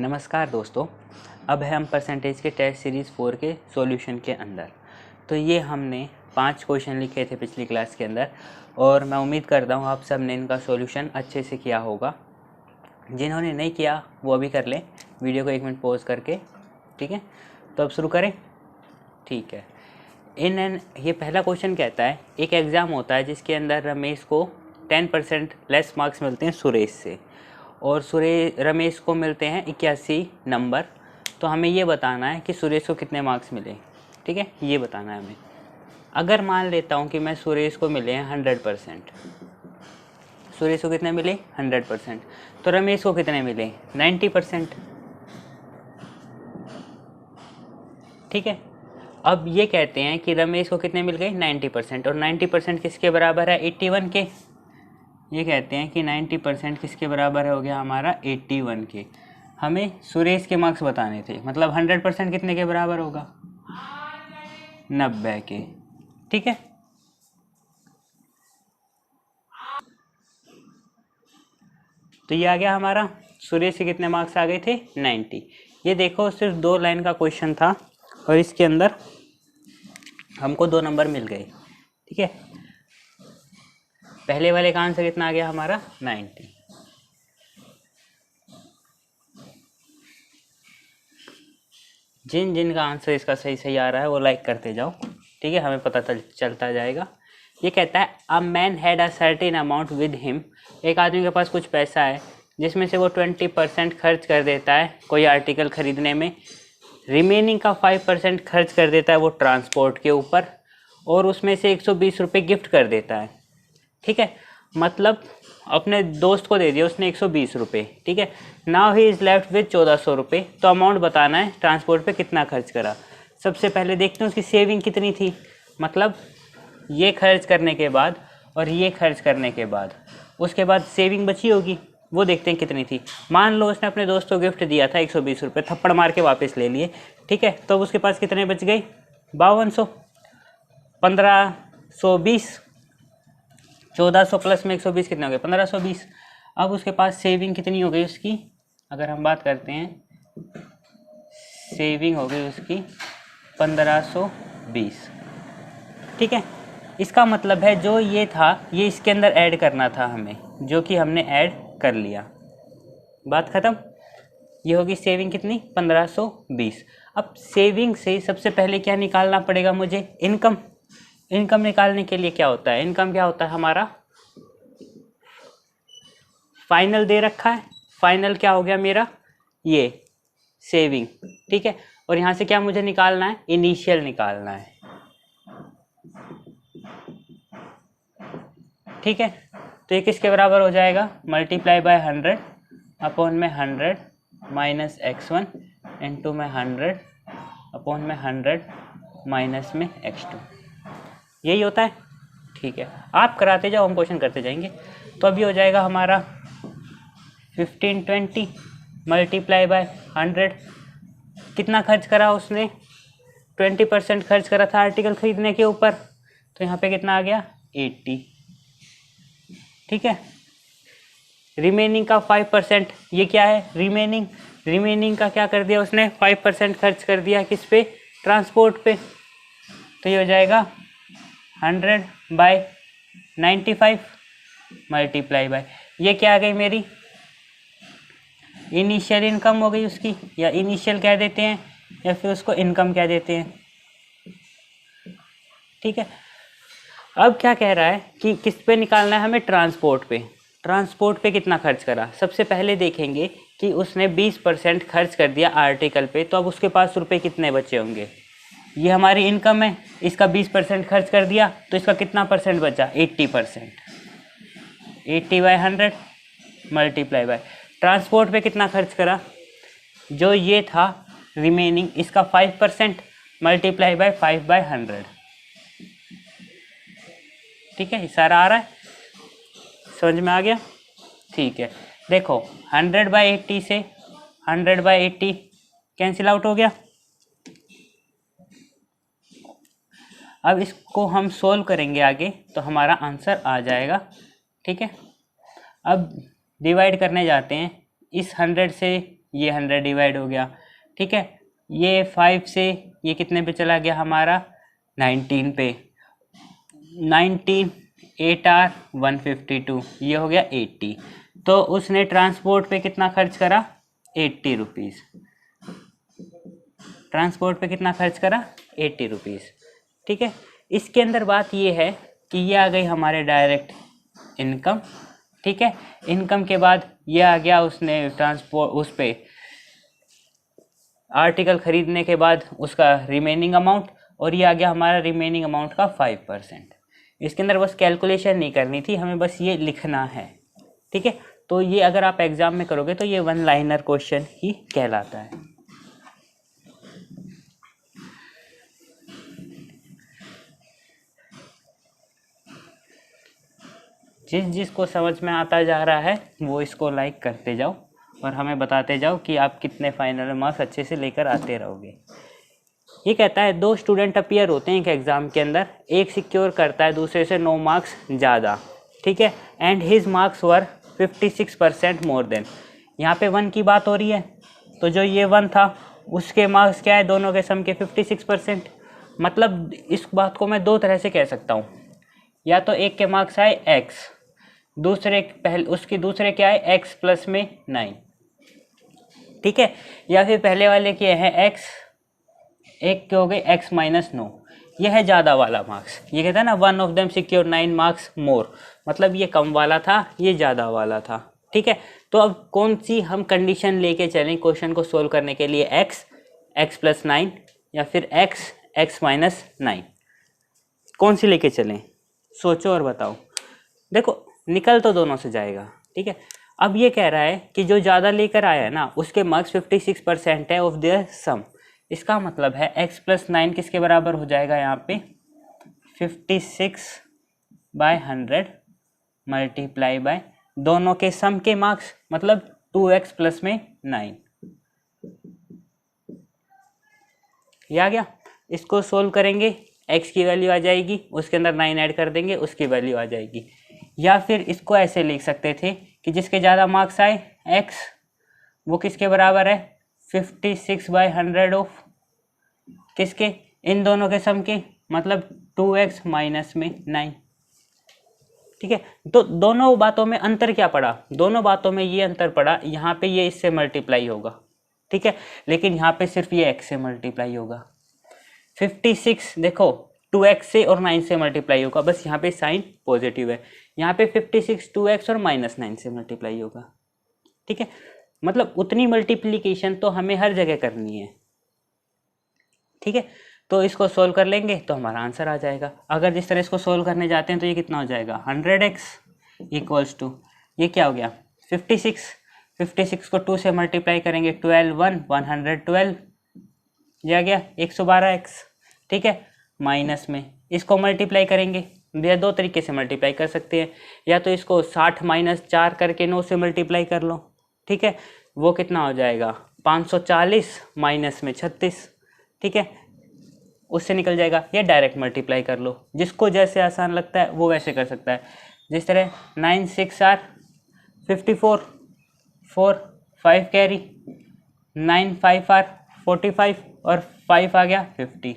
नमस्कार दोस्तों, अब है हम परसेंटेज के टेस्ट सीरीज़ 4 के सॉल्यूशन के अंदर। तो ये हमने 5 क्वेश्चन लिखे थे पिछली क्लास के अंदर और मैं उम्मीद करता हूँ आप सब ने इनका सॉल्यूशन अच्छे से किया होगा। जिन्होंने नहीं किया वो अभी कर लें, वीडियो को 1 मिनट पॉज करके। ठीक है, तो अब शुरू करें। ठीक है, ये पहला क्वेश्चन कहता है एक एग्ज़ाम होता है जिसके अंदर रमेश को 10% लेस मार्क्स मिलते हैं सुरेश से और रमेश को मिलते हैं 81 नंबर। तो हमें ये बताना है कि सुरेश को कितने मार्क्स मिले। ठीक है, ये बताना है हमें। अगर मान लेता हूँ कि मैं सुरेश को मिले हैं 100%, सुरेश को कितने मिले 100%, तो रमेश को कितने मिले 90%। ठीक है, अब ये कहते हैं कि रमेश को कितने मिल गए 90% और 90% किसके बराबर है 81 के। ये कहते हैं कि 90% किसके बराबर हो गया हमारा 81 के। हमें सुरेश के मार्क्स बताने थे, मतलब 100% कितने के बराबर होगा 90 के। ठीक है, तो ये आ गया हमारा सुरेश के कितने मार्क्स आ गए थे 90। ये देखो सिर्फ 2 लाइन का क्वेश्चन था और इसके अंदर हमको 2 नंबर मिल गए। ठीक है, पहले वाले का आंसर कितना आ गया हमारा 90। जिन का आंसर इसका सही आ रहा है वो लाइक करते जाओ। ठीक है, हमें पता चलता जाएगा। ये कहता है a man had a certain amount with him. एक आदमी के पास कुछ पैसा है जिसमें से वो 20% खर्च कर देता है कोई आर्टिकल खरीदने में, रिमेनिंग का 5% खर्च कर देता है वो ट्रांसपोर्ट के ऊपर और उसमें से 120 रुपये गिफ्ट कर देता है। ठीक है, मतलब अपने दोस्त को दे दिया उसने 120 रुपये। ठीक है, now he is left with 1400 रुपये। तो अमाउंट बताना है ट्रांसपोर्ट पे कितना खर्च करा। सबसे पहले देखते हैं उसकी सेविंग कितनी थी, मतलब ये खर्च करने के बाद और ये खर्च करने के बाद उसके बाद सेविंग बची होगी, वो देखते हैं कितनी थी। मान लो उसने अपने दोस्त को गिफ्ट दिया था 120 रुपये, थप्पड़ मार के वापस ले लिए। ठीक है, तो उसके पास कितने बच गए 5200, 1520, 1400 प्लस में 120 कितने हो गए 1520। अब उसके पास सेविंग कितनी हो गई उसकी, अगर हम बात करते हैं सेविंग हो गई उसकी 1520। ठीक है, इसका मतलब है जो ये था ये इसके अंदर ऐड करना था हमें, जो कि हमने ऐड कर लिया। बात ख़त्म। ये होगी सेविंग कितनी 1520। अब सेविंग से सबसे पहले क्या निकालना पड़ेगा मुझे, इनकम। इनकम निकालने के लिए क्या होता है, इनकम क्या होता है हमारा फाइनल दे रखा है। फाइनल क्या हो गया मेरा ये सेविंग। ठीक है, और यहाँ से क्या मुझे निकालना है, इनिशियल निकालना है। ठीक है, तो ये किसके बराबर हो जाएगा, मल्टीप्लाई बाय 100 अपॉन में 100 माइनस x1 इंटू में 100 अपॉन में 100 माइनस में x2। यही होता है। ठीक है, आप कराते जाओ, हम क्वेश्चन करते जाएंगे। तो अभी हो जाएगा हमारा 1520 मल्टीप्लाई बाय 100। कितना खर्च करा उसने 20% खर्च करा था आर्टिकल खरीदने के ऊपर, तो यहाँ पे कितना आ गया 80। ठीक है, रिमेनिंग का 5%, ये क्या है रिमेनिंग, रिमेनिंग का क्या कर दिया उसने 5% खर्च कर दिया किस पे, ट्रांसपोर्ट पे। तो ये हो जाएगा 100 बाय 95 मल्टीप्लाई बाय, ये क्या आ गई मेरी इनिशियल इनकम हो गई उसकी, या इनिशियल कह देते हैं या फिर उसको इनकम कह देते हैं। ठीक है, अब क्या कह रहा है कि किस पे निकालना है हमें, ट्रांसपोर्ट पे। ट्रांसपोर्ट पे कितना खर्च करा, सबसे पहले देखेंगे कि उसने 20% खर्च कर दिया आर्टिकल पे, तो अब उसके पास रुपए कितने बचे होंगे। ये हमारी इनकम है, इसका 20% खर्च कर दिया तो इसका कितना परसेंट बचा 80%। 80 बाय 100 मल्टीप्लाई बाय ट्रांसपोर्ट पे कितना खर्च करा, जो ये था रिमेनिंग, इसका 5% मल्टीप्लाई बाय 5 बाय 100। ठीक है, इशारा आ रहा है, समझ में आ गया। ठीक है, देखो 100 बाई 80 से 100 बाई 80 कैंसिल आउट हो गया। अब इसको हम सोल्व करेंगे आगे तो हमारा आंसर आ जाएगा। ठीक है, अब डिवाइड करने जाते हैं, इस 100 से ये 100 डिवाइड हो गया, ठीक है। ये 5 से ये कितने पे चला गया हमारा, 19 पे, 19 8 आर 152, ये हो गया 80। तो उसने ट्रांसपोर्ट पे कितना खर्च करा, 80 रुपीज़। ट्रांसपोर्ट पे कितना खर्च करा, 80 रुपीज़, ठीक है। इसके अंदर बात ये है कि ये आ गई हमारे डायरेक्ट इनकम, ठीक है। इनकम के बाद ये आ गया उसने ट्रांसपोर्ट उस पे आर्टिकल खरीदने के बाद उसका रिमेनिंग अमाउंट, और ये आ गया हमारा रिमेनिंग अमाउंट का 5%। इसके अंदर बस कैलकुलेशन नहीं करनी थी, हमें बस ये लिखना है, ठीक है। तो ये अगर आप एग्जाम में करोगे तो ये वन लाइनर क्वेश्चन ही कहलाता है। जिसको समझ में आता जा रहा है वो इसको लाइक करते जाओ और हमें बताते जाओ कि आप कितने फाइनल मार्क्स अच्छे से लेकर आते रहोगे। ये कहता है 2 स्टूडेंट अपीयर होते हैं एक एग्ज़ाम के अंदर, एक सिक्योर करता है दूसरे से 9 मार्क्स ज़्यादा, ठीक है, and his marks were 56% more than. यहाँ पे 1 की बात हो रही है, तो जो ये 1 था उसके मार्क्स क्या है, दोनों के सम के 56%। मतलब इस बात को मैं 2 तरह से कह सकता हूँ, या तो एक के मार्क्स आए x, दूसरे उसकी दूसरे क्या है x प्लस में 9, ठीक है, या फिर पहले वाले के हैं x, एक के हो गए x माइनस 9, यह है ज़्यादा वाला मार्क्स। ये कहता है ना one of them secure 9 marks more, मतलब ये कम वाला था ये ज़्यादा वाला था, ठीक है। तो अब कौन सी हम कंडीशन लेके चलें क्वेश्चन को सोल्व करने के लिए, x प्लस 9 या फिर x माइनस 9, कौन सी लेके चलें, सोचो और बताओ। देखो निकल तो दोनों से जाएगा, ठीक है। अब ये कह रहा है कि जो ज़्यादा लेकर आया है ना उसके मार्क्स 56% है ऑफ देयर सम। इसका मतलब है x प्लस 9 किसके बराबर हो जाएगा यहाँ पे, 56/100 मल्टीप्लाई बाय दोनों के सम के मार्क्स, मतलब 2x प्लस में 9। ये आ गया। इसको सोल्व करेंगे, x की वैल्यू आ जाएगी, उसके अंदर 9 ऐड कर देंगे, उसकी वैल्यू आ जाएगी। या फिर इसको ऐसे लिख सकते थे कि जिसके ज़्यादा मार्क्स आए x, वो किसके बराबर है, 56/100 ऑफ किसके, इन दोनों के सम के, मतलब 2x माइनस में 9, ठीक है। तो दोनों बातों में अंतर क्या पड़ा, दोनों बातों में ये अंतर पड़ा, यहाँ पे ये इससे मल्टीप्लाई होगा, ठीक है, लेकिन यहाँ पे सिर्फ ये x से मल्टीप्लाई होगा। 56 देखो 2x से और 9 से मल्टीप्लाई होगा, बस यहाँ पे साइन पॉजिटिव है, यहाँ पे 56 2x और माइनस 9 से मल्टीप्लाई होगा, ठीक है। मतलब उतनी मल्टीप्लिकेशन तो हमें हर जगह करनी है, ठीक है। तो इसको सोल्व कर लेंगे तो हमारा आंसर आ जाएगा। अगर जिस तरह इसको सोल्व करने जाते हैं तो ये कितना हो जाएगा, 100x इक्वल्स टू ये क्या हो गया 56 को 2 से मल्टीप्लाई करेंगे 12 112, ये आ गया 112x, ठीक है, माइनस में इसको मल्टीप्लाई करेंगे, भैया 2 तरीके से मल्टीप्लाई कर सकते हैं, या तो इसको 60 माइनस 4 करके 9 से मल्टीप्लाई कर लो, ठीक है, वो कितना हो जाएगा 540 माइनस में 36, ठीक है, उससे निकल जाएगा। या डायरेक्ट मल्टीप्लाई कर लो, जिसको जैसे आसान लगता है वो वैसे कर सकता है। जिस तरह 9 6 आर 54, 4 5 कैरी, 9 5 आर 45 और 5 आ गया 50।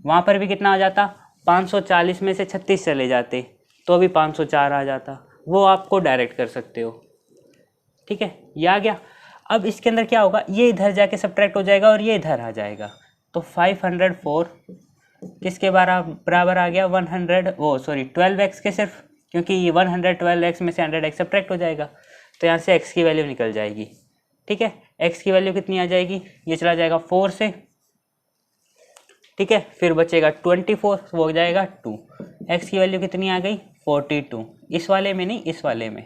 वहाँ पर भी कितना आ जाता, 540 में से 36 चले जाते तो भी 504 आ जाता, वो आपको डायरेक्ट कर सकते हो, ठीक है, ये आ गया। अब इसके अंदर क्या होगा, ये इधर जाके सब्ट्रैक्ट हो जाएगा और ये इधर आ जाएगा, तो 504 किसके बराबर आ गया 12x के सिर्फ, क्योंकि ये 112x में से 100x सब्ट्रैक्ट हो जाएगा, तो यहाँ से x की वैल्यू निकल जाएगी, ठीक है। x की वैल्यू कितनी आ जाएगी, ये चला जाएगा 4 से, ठीक है, फिर बचेगा 24, वो हो जाएगा 2, x की वैल्यू कितनी आ गई 42, इस वाले में नहीं इस वाले में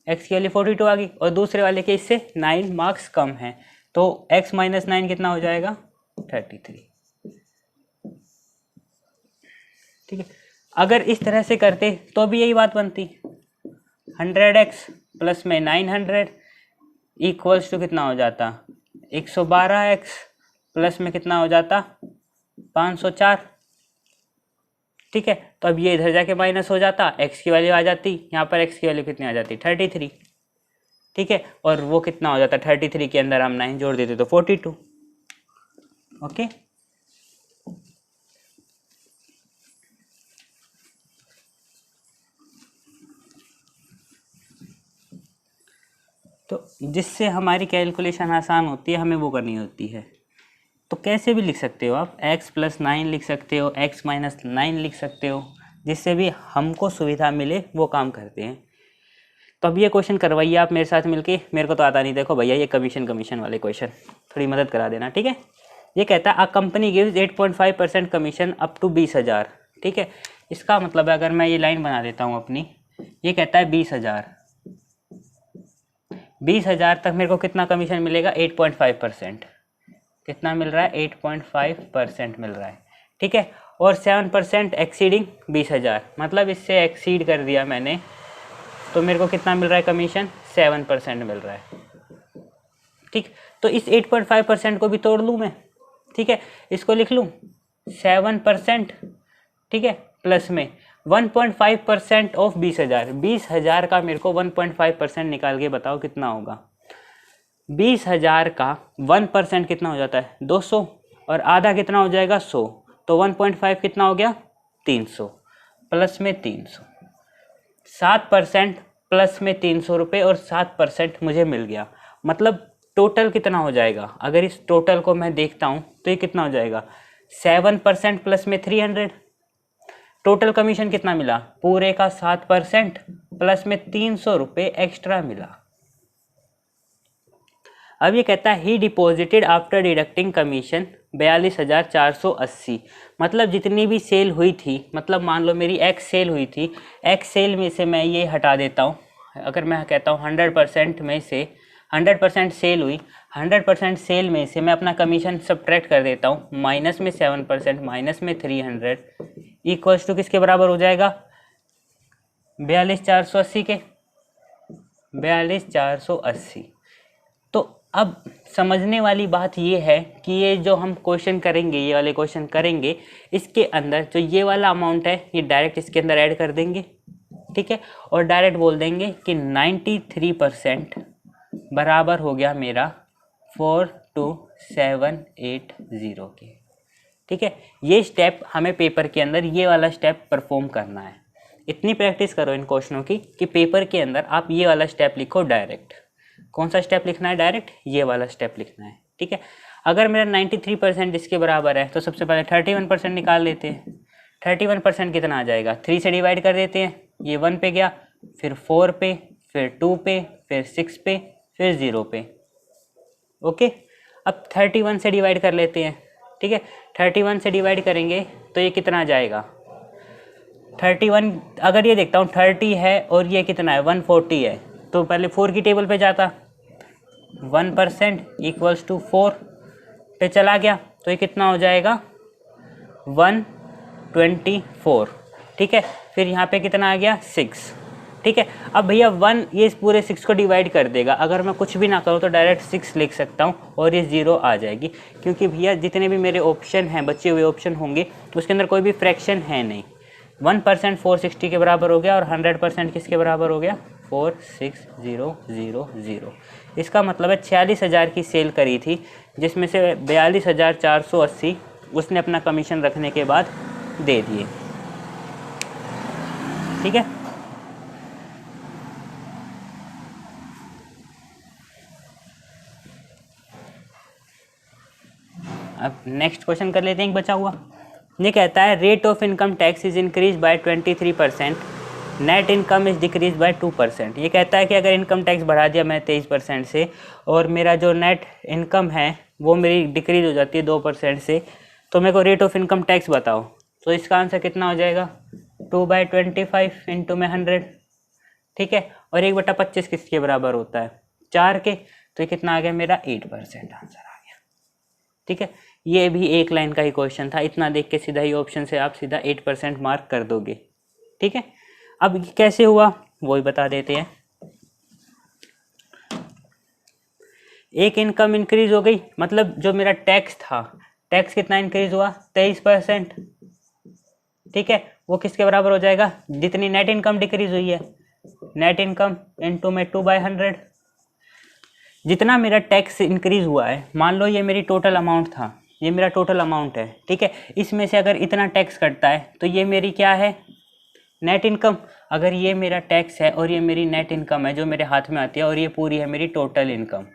x की वैल्यू 42 आ गई, और दूसरे वाले के इससे 9 मार्क्स कम हैं, तो x माइनस 9 कितना हो जाएगा 33, ठीक है। अगर इस तरह से करते तो भी यही बात बनती, 100x प्लस में 900 इक्वल्स टू कितना हो जाता 112x प्लस में कितना हो जाता 504, ठीक है। तो अब ये इधर जाके माइनस हो जाता, x की वैल्यू आ जाती, यहाँ पर x की वैल्यू कितनी आ जाती 33, ठीक है, और वो कितना हो जाता है 33 के अंदर हम 9 जोड़ देते तो 42। ओके, तो जिससे हमारी कैलकुलेशन आसान होती है, हमें वो करनी होती है। तो कैसे भी लिख सकते हो आप, x+9 लिख सकते हो, x-9 लिख सकते हो, जिससे भी हमको सुविधा मिले वो काम करते हैं। तो अब ये क्वेश्चन करवाइए आप मेरे साथ मिलके, मेरे को तो आता नहीं। देखो भैया, ये कमीशन वाले क्वेश्चन थोड़ी मदद करा देना, ठीक है। ये कहता है a company gives 8.5% commission up to 20,000, ठीक है। इसका मतलब है, अगर मैं ये लाइन बना देता हूँ अपनी, ये कहता है 20,000 तक मेरे को कितना कमीशन मिलेगा, 8.5%। कितना मिल रहा है, 8.5% मिल रहा है, ठीक है। और 7% एक्सीडिंग 20,000, मतलब इससे एक्सीड कर दिया मैंने, तो मेरे को कितना मिल रहा है कमीशन, 7% मिल रहा है, ठीक। तो इस 8.5% को भी तोड़ लूँ मैं, ठीक है, इसको लिख लूँ 7%, ठीक है, प्लस में 1.5% ऑफ 20,000। 20,000 का मेरे को 1.5% निकाल के बताओ कितना होगा। 20,000 का 1% कितना हो जाता है, 200, और आधा कितना हो जाएगा, 100। तो 1.5 कितना हो गया, 300, प्लस में 300, 7% प्लस में 300 रुपये, और 7% मुझे मिल गया। मतलब टोटल कितना हो जाएगा, अगर इस टोटल को मैं देखता हूँ तो ये कितना हो जाएगा, 7% प्लस में 300। टोटल कमीशन कितना मिला, पूरे का 7% प्लस में 300 रुपये एक्स्ट्रा मिला। अब ये कहता है ही डिपॉजिटेड आफ्टर डिडक्टिंग कमीशन 42,480। मतलब जितनी भी सेल हुई थी, मतलब मान लो मेरी एक्स सेल हुई थी, एक्स सेल में से मैं ये हटा देता हूँ। अगर मैं कहता हूँ 100% में से 100% सेल हुई, 100% सेल में से मैं अपना कमीशन सब्ट्रैक्ट कर देता हूँ, माइनस में 7%, माइनस में 300, इक्वल्स टू किसके बराबर हो जाएगा, 42,480 के, 42,480। तो अब समझने वाली बात ये है कि ये जो हम क्वेश्चन करेंगे, ये वाले क्वेश्चन करेंगे, इसके अंदर जो ये वाला अमाउंट है ये डायरेक्ट इसके अंदर ऐड कर देंगे, ठीक है, और डायरेक्ट बोल देंगे कि 93% बराबर हो गया मेरा 42,780 के, ठीक है। ये स्टेप हमें पेपर के अंदर ये वाला स्टेप परफॉर्म करना है। इतनी प्रैक्टिस करो इन क्वेश्चनों की कि पेपर के अंदर आप ये वाला स्टेप लिखो डायरेक्ट। कौन सा स्टेप लिखना है, डायरेक्ट ये वाला स्टेप लिखना है, ठीक है। अगर मेरा 93% इसके बराबर है तो सबसे पहले 31% निकाल लेते हैं। 31% कितना आ जाएगा, 3 से डिवाइड कर देते हैं, ये 1 पे गया, फिर 4 पे, फिर 2 पे, फिर 6 पे, फिर 0 पे। ओके, अब 31 से डिवाइड कर लेते हैं, ठीक है। 31 से डिवाइड करेंगे तो ये कितना आ जाएगा, 31, अगर ये देखता हूँ 30 है और ये कितना है 140 है, तो पहले 4 की टेबल पे जाता, 1% इक्वल्स टू 4 पे चला गया, तो ये कितना हो जाएगा 124, ठीक है। फिर यहाँ पे कितना आ गया 6, ठीक है। अब भैया 1 ये इस पूरे 6 को डिवाइड कर देगा, अगर मैं कुछ भी ना करूँ तो डायरेक्ट 6 लिख सकता हूँ और ये 0 आ जाएगी, क्योंकि भैया जितने भी मेरे ऑप्शन हैं, बचे हुए ऑप्शन होंगे, उसके अंदर कोई भी फ्रैक्शन है नहीं। 1% 460 के बराबर हो गया और 100% किसके बराबर हो गया, 46,000। इसका मतलब है 46,000 की सेल करी थी, जिसमें से 42,480 उसने अपना कमीशन रखने के बाद दे दिए, ठीक है। अब नेक्स्ट क्वेश्चन कर लेते हैं, एक बचा हुआ। ये कहता है rate of income tax is increase by 23%, net income is decrease by 2%। ये कहता है कि अगर इनकम टैक्स बढ़ा दिया मैं 23% से, और मेरा जो नेट इनकम है वो मेरी डिक्रीज हो जाती है 2% से, तो मेरे को रेट ऑफ इनकम टैक्स बताओ। तो इसका आंसर कितना हो जाएगा, 2/25 इंटू में 100, ठीक है। और 1/25 किसके बराबर होता है, 4 के, तो ये कितना आ गया मेरा 8% आंसर आ गया, ठीक है। ये भी एक लाइन का ही क्वेश्चन था, इतना देख के सीधा ही ऑप्शन से आप सीधा 8% मार्क कर दोगे, ठीक है। अब कैसे हुआ वो ही बता देते हैं। एक इनकम इंक्रीज हो गई, मतलब जो मेरा टैक्स था, टैक्स कितना इंक्रीज हुआ, 23%, ठीक है। वो किसके बराबर हो जाएगा, जितनी नेट इनकम डिक्रीज हुई है, नेट इनकम इंटू में 2/100, जितना मेरा टैक्स इंक्रीज हुआ है, मान लो ये मेरी टोटल अमाउंट था, ये मेरा टोटल अमाउंट है, ठीक है, इसमें से अगर इतना टैक्स कटता है तो ये मेरी क्या है, नेट इनकम। अगर ये मेरा टैक्स है और ये मेरी नेट इनकम है जो मेरे हाथ में आती है, और ये पूरी है मेरी टोटल इनकम,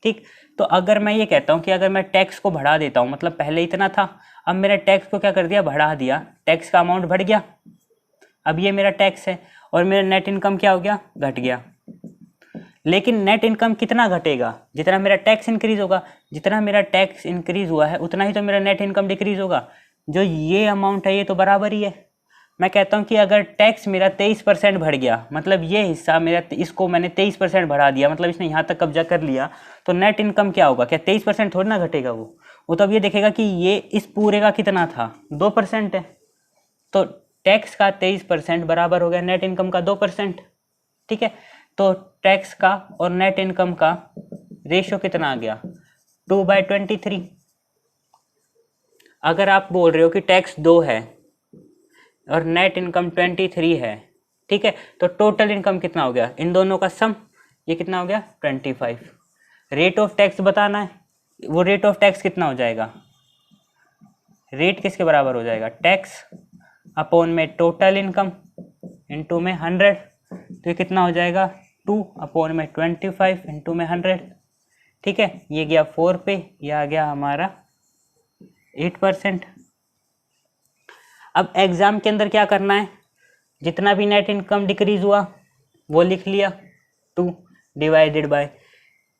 ठीक। तो अगर मैं ये कहता हूँ कि अगर मैं टैक्स को बढ़ा देता हूँ, मतलब पहले इतना था, अब मेरा टैक्स को क्या कर दिया, बढ़ा दिया, टैक्स का अमाउंट बढ़ गया, अब ये मेरा टैक्स है और मेरा नेट इनकम क्या हो गया, घट गया। लेकिन नेट इनकम कितना घटेगा, जितना मेरा टैक्स इंक्रीज होगा, जितना मेरा टैक्स इंक्रीज हुआ है उतना ही तो मेरा नेट इनकम डिक्रीज होगा। जो ये अमाउंट है ये तो बराबर ही है। मैं कहता हूँ कि अगर टैक्स मेरा 23% बढ़ गया, मतलब ये हिस्सा मेरा, इसको मैंने 23% बढ़ा दिया, मतलब इसने यहाँ तक कब्जा कर लिया, तो नेट इनकम क्या होगा, क्या 23% थोड़ी ना घटेगा वो तो अब ये देखेगा कि ये इस पूरे का कितना था, 2% है, तो टैक्स का 23% बराबर हो गया नेट इनकम का 2%, ठीक है। तो टैक्स का और नेट इनकम का रेशियो कितना आ गया, 2/23। अगर आप बोल रहे हो कि टैक्स 2 है और नेट इनकम 23 है, ठीक है, तो टोटल इनकम कितना हो गया, इन दोनों का सम, ये कितना हो गया, 25। रेट ऑफ टैक्स बताना है, वो रेट ऑफ टैक्स कितना हो जाएगा, रेट किसके बराबर हो जाएगा, टैक्स अपॉन में टोटल इनकम इंटू में 100, तो ये कितना हो जाएगा, 2 अपॉन में 25 इंटू में 100, ठीक है। ये गया 4 पे, ये आ गया हमारा 8%। अब एग्जाम के अंदर क्या करना है, जितना भी नेट इनकम डिक्रीज हुआ वो लिख लिया, 2 डिवाइडेड बाय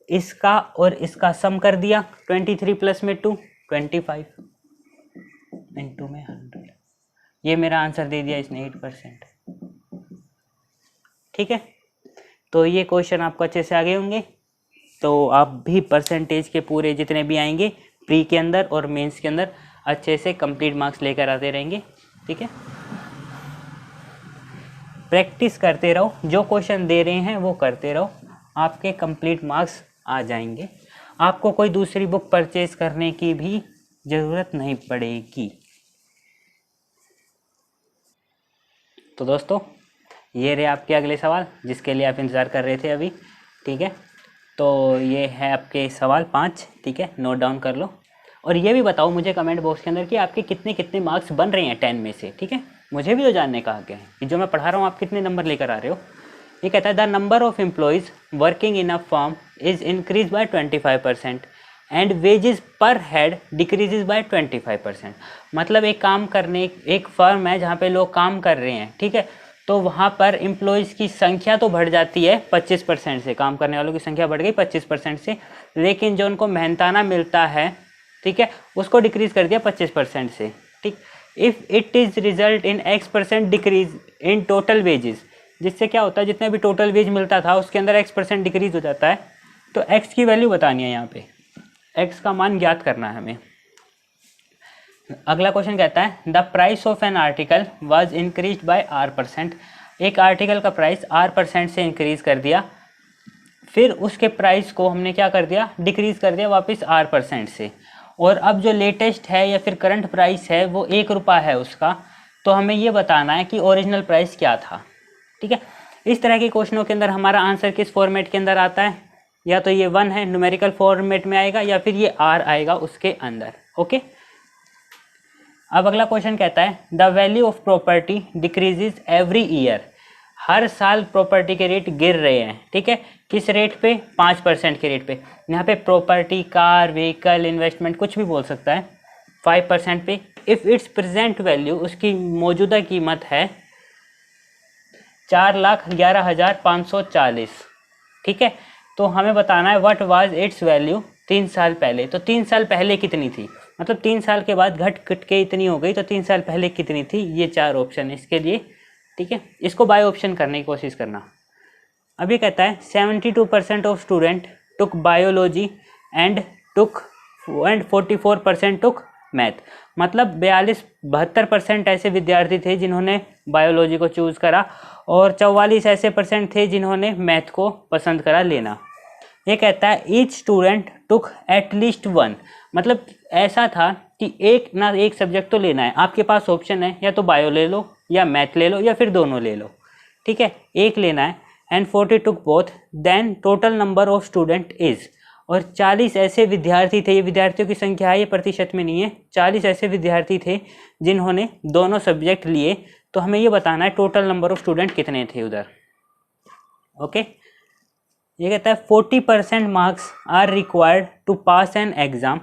इसका और इसका सम कर दिया, 23 प्लस में 2 25 इंटू में 100, ये मेरा आंसर दे दिया इसने 8%, ठीक है। तो ये क्वेश्चन आपको अच्छे से आ गए होंगे। तो आप भी परसेंटेज के पूरे जितने भी आएंगे प्री के अंदर और मेंस के अंदर अच्छे से कंप्लीट मार्क्स लेकर आते रहेंगे, ठीक है। प्रैक्टिस करते रहो, जो क्वेश्चन दे रहे हैं वो करते रहो, आपके कंप्लीट मार्क्स आ जाएंगे। आपको कोई दूसरी बुक परचेज करने की भी ज़रूरत नहीं पड़ेगी। तो दोस्तों ये रहे आपके अगले सवाल जिसके लिए आप इंतज़ार कर रहे थे अभी, ठीक है। तो ये है आपके सवाल 5, ठीक है, नोट डाउन कर लो। और ये भी बताओ मुझे कमेंट बॉक्स के अंदर कि आपके कितने कितने मार्क्स बन रहे हैं 10 में से, ठीक है। मुझे भी तो जानने का हक है कि जो मैं पढ़ा रहा हूँ आप कितने नंबर लेकर आ रहे हो। ये कहता है the number of employees working in a firm is increase by 25% and wages पर हेड डिक्रीजेज बाय 25%। मतलब एक फर्म है जहाँ पे लोग काम कर रहे हैं, ठीक है, तो वहाँ पर एम्प्लॉयज़ की संख्या तो बढ़ जाती है 25% से, काम करने वालों की संख्या बढ़ गई 25% से, लेकिन जो उनको मेहनताना मिलता है, ठीक है, उसको डिक्रीज कर दिया 25% से, ठीक। If it is result in X% decrease in total wages, जिससे क्या होता है जितना भी टोटल वेज मिलता था उसके अंदर X% डिक्रीज हो जाता है। तो X की वैल्यू बतानी है, यहाँ पे X का मान ज्ञात करना है हमें। अगला क्वेश्चन कहता है the price of an article was increase by R%। एक आर्टिकल का प्राइस R% से इंक्रीज कर दिया, फिर उसके प्राइस को हमने क्या कर दिया, डिक्रीज कर दिया वापस R% से, और अब जो लेटेस्ट है या फिर करंट प्राइस है वो 1 रुपया है उसका, तो हमें ये बताना है कि ओरिजिनल प्राइस क्या था, ठीक है। इस तरह के क्वेश्चनों के अंदर हमारा आंसर किस फॉर्मेट के अंदर आता है, या तो ये 1 है न्यूमेरिकल फॉर्मेट में आएगा या फिर ये R आएगा उसके अंदर, ओके। अब अगला क्वेश्चन कहता है the value of property decreases every year. हर साल प्रॉपर्टी के रेट गिर रहे हैं, ठीक है, किस रेट पे, 5% के रेट पे। यहाँ पे प्रॉपर्टी, कार, व्हीकल, इन्वेस्टमेंट कुछ भी बोल सकता है, 5% पे। इफ़ इट्स प्रेजेंट वैल्यू, उसकी मौजूदा कीमत है 4,11,540, ठीक है। तो हमें बताना है व्हाट वाज इट्स वैल्यू 3 साल पहले। तो 3 साल पहले कितनी थी, मतलब 3 साल के बाद घट के इतनी हो गई, तो 3 साल पहले कितनी थी। ये 4 ऑप्शन है इसके लिए, ठीक है। इसको बाय ऑप्शन करने की कोशिश करना। अब ये कहता है 72% of student took biology and 44% took math. मतलब 72% ऐसे विद्यार्थी थे जिन्होंने बायोलॉजी को चूज़ करा, और 44 ऐसे परसेंट थे जिन्होंने मैथ को पसंद करा लेना। ये कहता है ईच स्टूडेंट टुक एटलीस्ट 1, मतलब ऐसा था कि एक सब्जेक्ट तो लेना है। आपके पास ऑप्शन है या तो बायो ले लो या मैथ ले लो या फिर दोनों ले लो, ठीक है, एक लेना है। And 40 took both, then total number of student is. और 40 ऐसे विद्यार्थी थे, ये विद्यार्थियों की संख्या है, ये प्रतिशत में नहीं है, 40 ऐसे विद्यार्थी थे जिन्होंने दोनों सब्जेक्ट लिए। तो हमें ये बताना है टोटल नंबर ऑफ स्टूडेंट कितने थे उधर। ओके, ये कहता है 40% marks are required to pass an exam.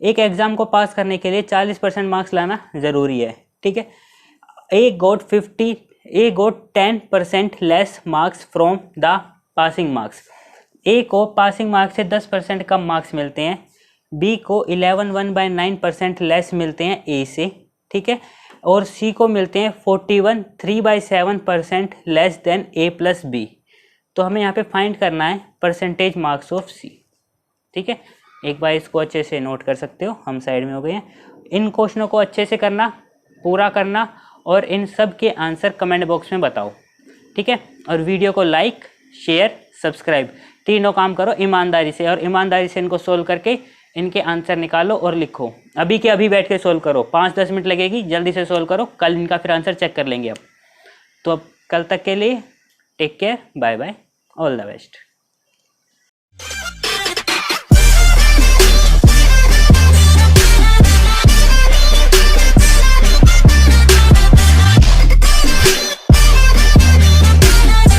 एक एग्जाम को पास करने के लिए 40% मार्क्स लाना ज़रूरी है, ठीक है। A got 10% less marks from the passing marks. A को पासिंग मार्क्स से 10% कम मार्क्स मिलते हैं, बी को 11/9% लेस मिलते हैं ए से, ठीक है, और सी को मिलते हैं 41 3/7% लेस देन ए प्लस बी। तो हमें यहाँ पे फाइंड करना है परसेंटेज मार्क्स ऑफ सी, ठीक है। एक बार इसको अच्छे से नोट कर सकते हो, हम साइड में हो गए हैं। इन क्वेश्चनों को अच्छे से करना, पूरा करना, और इन सब के आंसर कमेंट बॉक्स में बताओ, ठीक है। और वीडियो को लाइक, शेयर, सब्सक्राइब, तीनों काम करो ईमानदारी से, और ईमानदारी से इनको सोल्व करके इनके आंसर निकालो और लिखो। अभी के अभी बैठ के सोल्व करो, 5-10 मिनट लगेगी, जल्दी से सोल्व करो, कल इनका फिर आंसर चेक कर लेंगे अब। तो अब कल तक के लिए take care, bye bye, all the best.